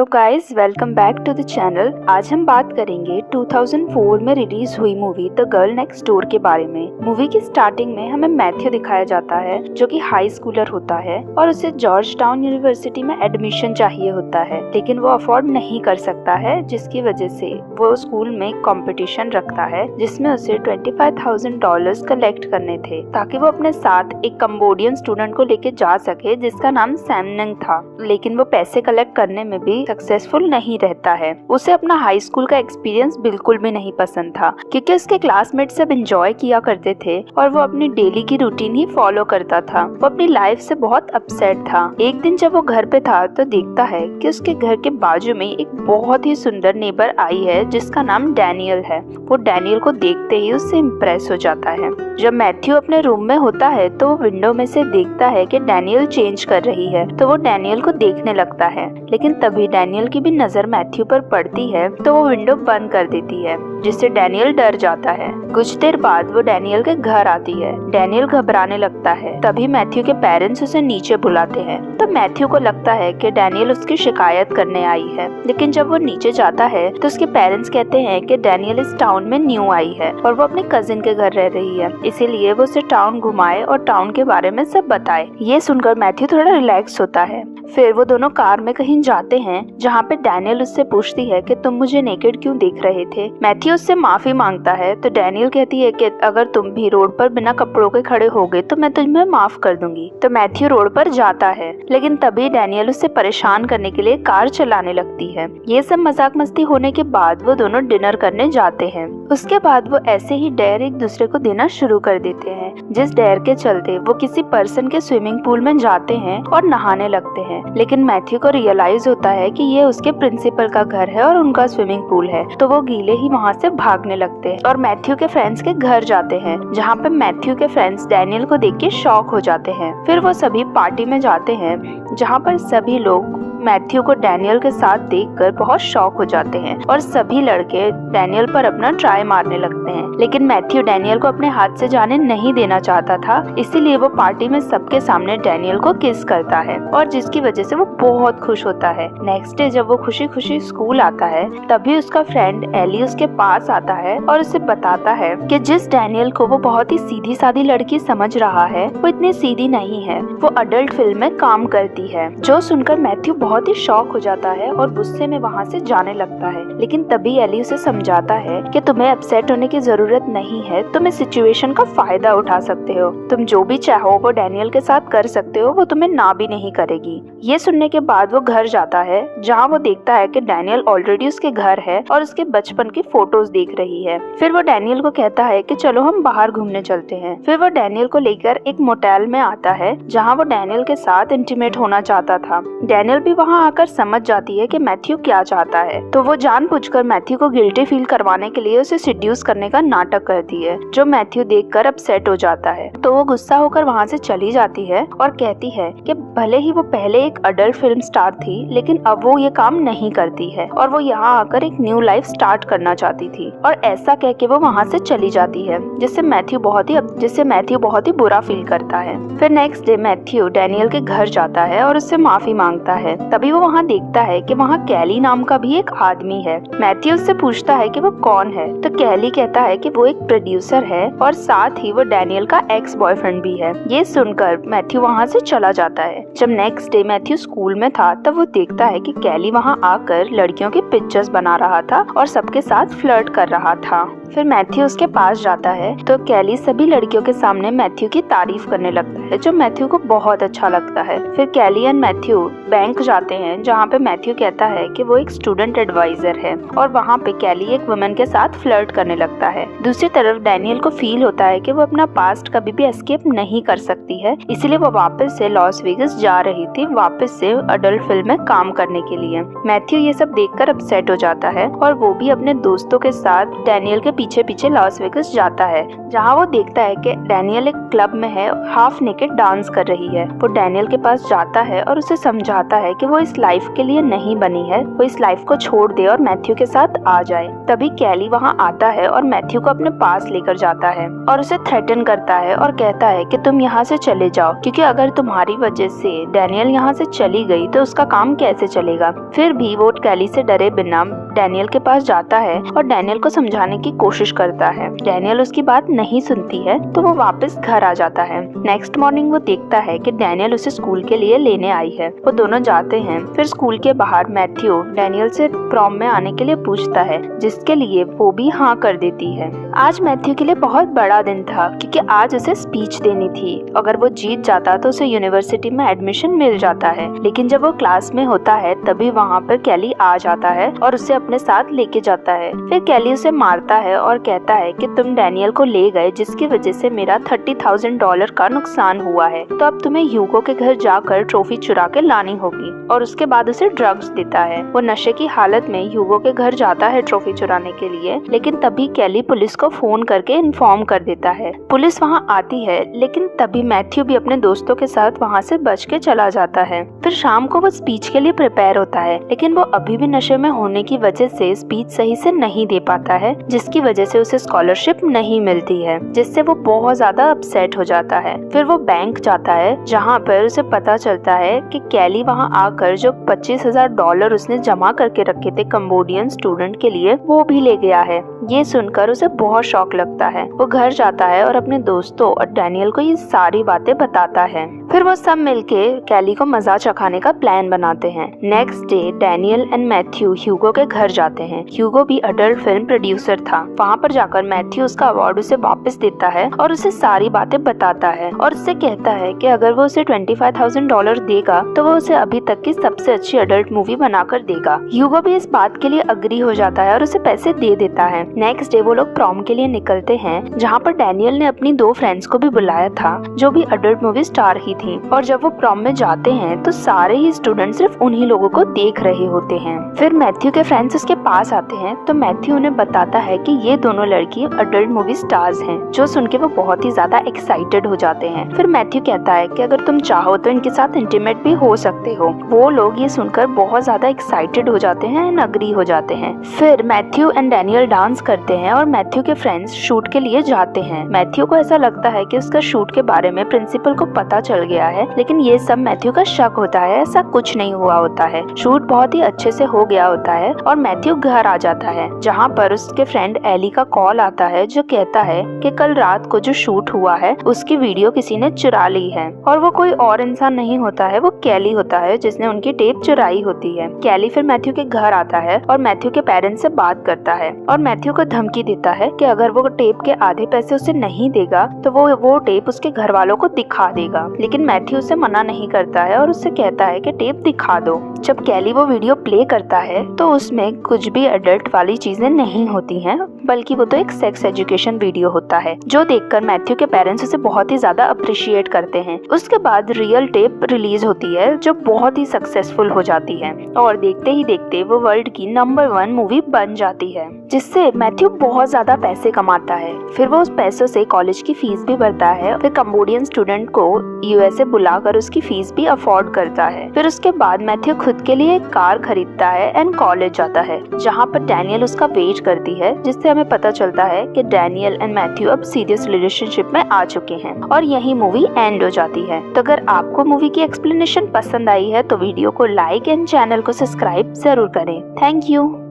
तो guys welcome back to the channel. आज हम बात करेंगे 2004 में रिलीज हुई movie the girl next door के बारे में। मूवी की स्टार्टिंग में हमें मैथ्यू दिखाया जाता है जो कि हाई स्कूलर होता है और उसे जॉर्ज टाउन यूनिवर्सिटी में एडमिशन चाहिए होता है, लेकिन वो अफोर्ड नहीं कर सकता है, जिसकी वजह से वो स्कूल में कंपटीशन रखता है जिसमें उसे $25,000 कलेक्ट करने थे ताकि वो अपने साथ एक कंबोडियन स्टूडेंट को लेके जा सके जिसका नाम सैमनंग था। लेकिन वो पैसे कलेक्ट करने में भी सक्सेसफुल नहीं रहता है। उसे अपना हाई स्कूल का एक्सपीरियंस बिल्कुल भी नहीं पसंद था क्योंकि उसके क्लासमेट सब एंजॉय किया करते थे और वो अपनी डेली की रूटीन ही फॉलो करता था। वो अपनी लाइफ से बहुत अपसेट था। एक दिन जब वो घर पे था तो देखता है कि उसके घर के बाजू में एक बहुत ही सुंदर नेबर आई है जिसका नाम डैनियल है। वो डैनियल को देखते ही उससे इम्प्रेस हो जाता है। जब मैथ्यू अपने रूम में होता है तो वो विंडो में से देखता है कि डैनियल चेंज कर रही है, तो वो डैनियल को देखने लगता है। लेकिन तभी डैनियल की भी नजर मैथ्यू पर पड़ती है तो वो विंडो बंद कर देती है, जिससे डैनियल डर जाता है। कुछ देर बाद वो डैनियल के घर आती है। डैनियल घबराने लगता है। तभी मैथ्यू के पेरेंट्स उसे नीचे बुलाते हैं। तो मैथ्यू को लगता है कि डैनियल उसकी शिकायत करने आई है, लेकिन जब वो नीचे जाता है तो उसके पेरेंट्स कहते हैं कि डैनियल इस टाउन में न्यू आई है और वो अपने कजिन के घर रह रही है, इसीलिए वो उसे टाउन घुमाए और टाउन के बारे में सब बताए। ये सुनकर मैथ्यू थोड़ा रिलैक्स होता है। फिर वो दोनों कार में कहीं जाते हैं जहाँ पे डैनियल उससे पूछती है कि तुम मुझे नेकेड क्यों देख रहे थे। मैथ्यू उससे माफी मांगता है तो डैनियल कहती है कि अगर तुम भी रोड पर बिना कपड़ों के खड़े होगे तो मैं तुम्हें माफ कर दूंगी। तो मैथ्यू रोड पर जाता है, लेकिन तभी डैनियल उससे परेशान करने के लिए कार चलाने लगती है। ये सब मजाक मस्ती होने के बाद वो दोनों डिनर करने जाते हैं। उसके बाद वो ऐसे ही डेयर एक दूसरे को देना शुरू कर देते हैं, जिस डेयर के चलते वो किसी पर्सन के स्विमिंग पूल में जाते हैं और नहाने लगते हैं। लेकिन मैथ्यू को रियलाइज होता है कि ये उसके प्रिंसिपल का घर है और उनका स्विमिंग पूल है, तो वो गीले ही वहाँ से भागने लगते हैं और मैथ्यू के फ्रेंड्स के घर जाते हैं, जहाँ पे मैथ्यू के फ्रेंड्स डैनियल को देख के शॉक हो जाते हैं। फिर वो सभी पार्टी में जाते हैं जहाँ पर सभी लोग मैथ्यू को डैनियल के साथ देखकर बहुत शॉक हो जाते हैं और सभी लड़के डैनियल पर अपना ट्राई मारने लगते हैं। लेकिन मैथ्यू डैनियल को अपने हाथ से जाने नहीं देना चाहता था, इसीलिए वो पार्टी में सबके सामने डैनियल को किस करता है और जिसकी वजह से वो बहुत खुश होता है। नेक्स्ट डे जब वो खुशी खुशी स्कूल आता है तभी उसका फ्रेंड एली उसके पास आता है और उसे बताता है कि जिस डैनियल को वो बहुत ही सीधी सादी लड़की समझ रहा है वो इतनी सीधी नहीं है, वो अडल्ट फिल्म में काम करती है। जो सुनकर मैथ्यू बहुत ही शॉक हो जाता है और गुस्से में वहाँ से जाने लगता है। लेकिन तभी एली उसे समझाता है कि तुम्हें अपसेट होने की जरूरत नहीं है, तुम इस सिचुएशन का फायदा उठा सकते हो, तुम जो भी चाहो वो डैनियल के साथ कर सकते हो, वो तुम्हें ना भी नहीं करेगी। ये सुनने के बाद वो घर जाता है जहाँ वो देखता है कि डैनियल ऑलरेडी उसके घर है और उसके बचपन की फोटोज देख रही है। फिर वो डैनियल को कहता है कि चलो हम बाहर घूमने चलते हैं। फिर वो डैनियल को लेकर एक मोटेल में आता है जहाँ वो डैनियल के साथ इंटीमेट होना चाहता था। डैनियल भी वहाँ आकर समझ जाती है कि मैथ्यू क्या चाहता है, तो वो जानबूझकर मैथ्यू को गिल्टी फील करवाने के लिए उसे सिड्यूस करने का नाटक करती है, जो मैथ्यू देखकर अपसेट हो जाता है। तो वो गुस्सा होकर वहाँ से चली जाती है और कहती है कि भले ही वो पहले एक अडल्ट फिल्म स्टार थी, लेकिन अब वो ये काम नहीं करती है और वो यहाँ आकर एक न्यू लाइफ स्टार्ट करना चाहती थी। और ऐसा कह के वो वहाँ से चली जाती है, जिससे मैथ्यू बहुत ही बुरा फील करता है। फिर नेक्स्ट डे मैथ्यू डैनियल के घर जाता है और उससे माफी मांगता है। तभी वो वहाँ देखता है कि वहाँ कैली नाम का भी एक आदमी है। मैथ्यू उससे पूछता है कि वो कौन है, तो कैली कहता है कि वो एक प्रोड्यूसर है और साथ ही वो डैनियल का एक्स बॉयफ्रेंड भी है। ये सुनकर मैथ्यू वहाँ से चला जाता है। जब नेक्स्ट डे मैथ्यू स्कूल में था तब वो देखता है कि कैली वहाँ आकर लड़कियों की पिक्चर्स बना रहा था और सबके साथ फ्लर्ट कर रहा था। फिर मैथ्यू उसके पास जाता है तो कैली सभी लड़कियों के सामने मैथ्यू की तारीफ करने लगता है, जो मैथ्यू को बहुत अच्छा लगता है। फिर कैली एंड मैथ्यू बैंक जाते हैं जहाँ पे मैथ्यू कहता है कि वो एक स्टूडेंट एडवाइजर है और वहाँ पे कैली एक वुमेन के साथ फ्लर्ट करने लगता है। दूसरी तरफ डैनियल को फील होता है कि वो अपना पास्ट कभी भी एस्केप नहीं कर सकती है, इसीलिए वो वापस से लॉस वेगस जा रही थी, वापस से अडल्ट फिल्म में काम करने के लिए। मैथ्यू ये सब देखकर अपसेट हो जाता है और वो भी अपने दोस्तों के साथ डैनियल के पीछे पीछे लॉस वेगस जाता है, जहाँ वो देखता है कि डैनियल एक क्लब में है, हाफ नेकेड डांस कर रही है। वो डैनियल के पास जाता है और उसे समझाता है कि वो वो इस लाइफ के लिए नहीं बनी है, वो इस लाइफ को छोड़ दे और मैथ्यू के साथ आ जाए। तभी कैली वहाँ आता है और मैथ्यू को अपने पास लेकर जाता है और उसे थ्रेटन करता है और कहता है कि तुम यहाँ से चले जाओ, क्योंकि अगर तुम्हारी वजह से डैनियल यहाँ से चली गई तो उसका काम कैसे चलेगा। फिर भी वो कैली से डरे बिना डैनियल के पास जाता है और डैनियल को समझाने की कोशिश करता है। डैनियल उसकी बात नहीं सुनती है तो वो वापस घर आ जाता है। नेक्स्ट मॉर्निंग वो देखता है कि डैनियल उसे स्कूल के लिए लेने आई है। वो दोनों जाते हैं। फिर स्कूल के बाहर मैथ्यू डैनियल से प्रॉम में आने के लिए पूछता है, जिसके लिए वो भी हाँ कर देती है। आज मैथ्यू के लिए बहुत बड़ा दिन था, क्योंकि आज उसे स्पीच देनी थी। अगर वो जीत जाता तो उसे यूनिवर्सिटी में एडमिशन मिल जाता है, लेकिन जब वो क्लास में होता है तभी वहाँ पर कैली आ जाता है और उसे अपने साथ लेके जाता है। फिर कैली उसे मारता है और कहता है कि तुम डैनियल को ले गए, जिसकी वजह से मेरा $30,000 का नुकसान हुआ है, तो अब तुम्हें ह्यूगो के घर जाकर ट्रॉफी चुरा के लानी होगी। और उसके बाद उसे ड्रग्स देता है। वो नशे की हालत में ह्यूगो के घर जाता है ट्रॉफी चुराने के लिए, लेकिन तभी कैली पुलिस को फोन करके इन्फॉर्म कर देता है। पुलिस वहाँ आती है, लेकिन तभी मैथ्यू भी अपने दोस्तों के साथ वहाँ से बच के चला जाता है। फिर शाम को वो स्पीच के लिए प्रिपेयर होता है, लेकिन वो अभी भी नशे में होने की वजह से स्पीच सही से नहीं दे पाता है, जिसकी वजह से उसे स्कॉलरशिप नहीं मिलती है, जिससे वो बहुत ज्यादा अपसेट हो जाता है। फिर वो बैंक जाता है, जहाँ पर उसे पता चलता है कि कैली वहाँ आकर जो $25,000 उसने जमा करके रखे थे कंबोडियन स्टूडेंट के लिए, वो भी ले गया है। ये सुनकर उसे बहुत शॉक लगता है। वो घर जाता है और अपने दोस्तों और डैनियल को ये सारी बातें बताता है। फिर वो सब मिलके कैली को मजा चखाने का प्लान बनाते हैं। Next day Daniel and Matthew Hugo के घर जाते हैं। ह्यूगो भी अडल्ट फिल्म प्रोड्यूसर था। वहाँ पर जाकर मैथ्यू उसका अवार्ड उसे वापस देता है और उसे सारी बातें बताता है और उससे कहता है कि अगर वो उसे $25,000 देगा तो वो उसे अभी तक की सबसे अच्छी अडल्ट मूवी बनाकर देगा। ह्यूगो भी इस बात के लिए अग्री हो जाता है और उसे पैसे दे देता है। नेक्स्ट डे वो लोग प्रॉम के लिए निकलते हैं, जहाँ पर डैनियल ने अपनी 2 फ्रेंड्स को भी बुलाया था, जो भी अडल्ट मूवी स्टार ही थी। और जब वो प्रॉम में जाते हैं तो सारे ही स्टूडेंट सिर्फ उन्हीं लोगों को देख रहे होते हैं। फिर मैथ्यू के फ्रेंड्स उसके पास आते हैं तो मैथ्यू उन्हें बताता है कि ये दोनों लड़की अडल्ट मूवी स्टार्स हैं, जो सुन के वो बहुत ही ज्यादा एक्साइटेड हो जाते हैं। फिर मैथ्यू कहता है कि अगर तुम चाहो तो इनके साथ इंटीमेट भी हो सकते हो। वो लोग ये सुनकर बहुत ज्यादा एक्साइटेड हो जाते हैं एंड अग्री हो जाते हैं। फिर मैथ्यू एंड डैनियल डांस करते हैं और मैथ्यू के फ्रेंड्स शूट के लिए जाते हैं। मैथ्यू को ऐसा लगता है कि उसका शूट के बारे में प्रिंसिपल को पता चल गया है, लेकिन ये सब मैथ्यू का शक होता है। ऐसा कुछ नहीं हुआ होता है। शूट बहुत ही अच्छे से हो गया होता है और मैथ्यू घर आ जाता है, जहाँ पर उसके फ्रेंड एली का कॉल आता है, जो कहता है कि कल रात को जो शूट हुआ है उसकी वीडियो किसी ने चुरा ली है। और वो कोई और इंसान नहीं होता है, वो कैली होता है जिसने उनकी टेप चुराई होती है। कैली फिर मैथ्यू के घर आता है और मैथ्यू के पेरेंट्स से बात करता है और मैथ्यू को धमकी देता है कि अगर वो टेप के आधे पैसे उसे नहीं देगा तो वो टेप उसके घर वालों को दिखा देगा। लेकिन मैथ्यू उसे मना नहीं करता है और उससे कहता है कि टेप दिखा दो। जब कैली वो वीडियो प्ले करता है तो उसमें कुछ भी एडल्ट वाली चीजें नहीं होती हैं, बल्कि वो तो एक सेक्स एजुकेशन वीडियो होता है, जो देखकर मैथ्यू के पेरेंट्स उसे बहुत ही ज्यादा अप्रिशिएट करते हैं। उसके बाद रियल टेप रिलीज होती है, जो बहुत ही सक्सेसफुल हो जाती है और देखते ही देखते वो वर्ल्ड की नंबर 1 मूवी बन जाती है, जिससे मैथ्यू बहुत ज्यादा पैसे कमाता है। फिर वो उस पैसों से कॉलेज की फीस भी भरता है। फिर कंबोडियन स्टूडेंट को यूएसए बुलाकर उसकी फीस भी अफोर्ड करता है। फिर उसके बाद मैथ्यू खुद के लिए एक कार खरीदता है एंड कॉलेज जाता है, जहाँ पर डैनियल उसका वेट करती है, जिससे हमें पता चलता है कि डैनियल एंड मैथ्यू अब सीरियस रिलेशनशिप में आ चुके हैं और यही मूवी एंड हो जाती है। तो अगर आपको मूवी की एक्सप्लेनेशन पसंद आई है तो वीडियो को लाइक एंड चैनल को सब्सक्राइब जरूर करें। Thank you.